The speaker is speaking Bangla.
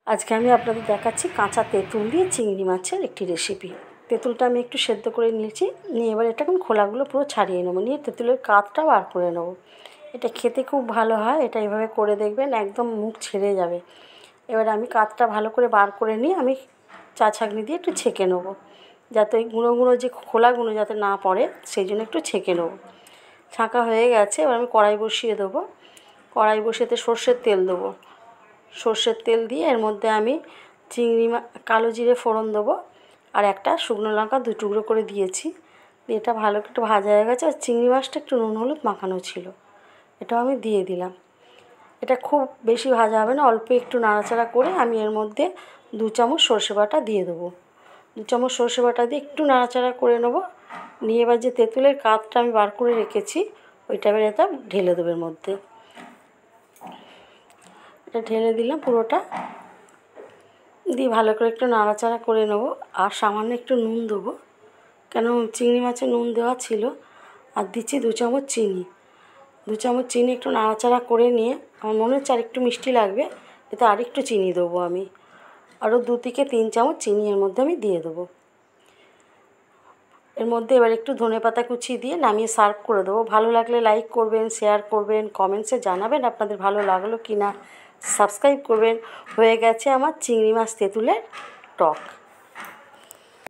আজকে আমি আপনাদের দেখাচ্ছি কাঁচা তেঁতুল দিয়ে চিংড়ি মাছের একটি রেসিপি। তেঁতুলটা আমি একটু সেদ্ধ করে নিয়েছি, নিয়ে এবার এটা এখন খোলাগুলো পুরো ছাড়িয়ে নেবো, নিয়ে তেঁতুলের কাতটা বার করে নেবো। এটা খেতে খুব ভালো হয়, এটা এভাবে করে দেখবেন, একদম মুখ ছেড়ে যাবে। এবার আমি কাতটা ভালো করে বার করে নিয়ে আমি চা ছাঁকনি দিয়ে একটু ছেঁকে নেবো, যাতে ওই গুঁড়ো গুঁড়ো যে খোলাগুলো যাতে না পড়ে, সেই জন্য একটু ছেঁকে নেবো। ছাঁকা হয়ে গেছে, এবার আমি কড়াই বসিয়ে দেবো। কড়াই বসিয়েতে সর্ষের তেল দেবো। সর্ষের তেল দিয়ে এর মধ্যে আমি কালো জিরে ফোড়ন দেবো, আর একটা শুকনো লঙ্কা 2 টুকরো করে দিয়েছি। দিয়ে এটা ভালো একটু ভাজা হয়ে গেছে, আর চিংড়ি মাছটা একটু নুন হলুদ মাখানো ছিল, এটাও আমি দিয়ে দিলাম। এটা খুব বেশি ভাজা হবে না, অল্প একটু নাড়াচাড়া করে আমি এর মধ্যে 2 চামচ সর্ষে বাটা দিয়ে দেবো। 2 চামচ সর্ষে বাটা দিয়ে একটু নাড়াচাড়া করে নেবো। নিয়ে এবার যে তেঁতুলের কাতটা আমি বার করে রেখেছি, ওইটা এবার এটা ঢেলে দেবো এর মধ্যে। এটা ঢেলে দিলাম পুরোটা, দিয়ে ভালো করে একটু নাড়াচাড়া করে নেবো। আর সামান্য একটু নুন দেবো, কেন চিংড়ি মাছে নুন দেওয়া ছিল। আর দিচ্ছি 2 চামচ চিনি। 2 চামচ চিনি একটু নাড়াচাড়া করে নিয়ে, আমার মনে হচ্ছে আর একটু মিষ্টি লাগবে, এতে আর একটু চিনি দেবো আমি। আরও 2 থেকে 3 চামচ চিনি এর মধ্যে আমি দিয়ে দেবো। এর মধ্যে এবার একটু ধনেপাতা কুচি দিয়ে নামিয়ে সার্ভ করে দেবো। ভালো লাগলে লাইক করবেন, শেয়ার করবেন, কমেন্টসে জানাবেন আপনাদের ভালো লাগলো কি না, সাবস্ক্রাইব করবেন। হয়ে গেছে আমার চিংড়ি মাছ তেঁতুলের টক।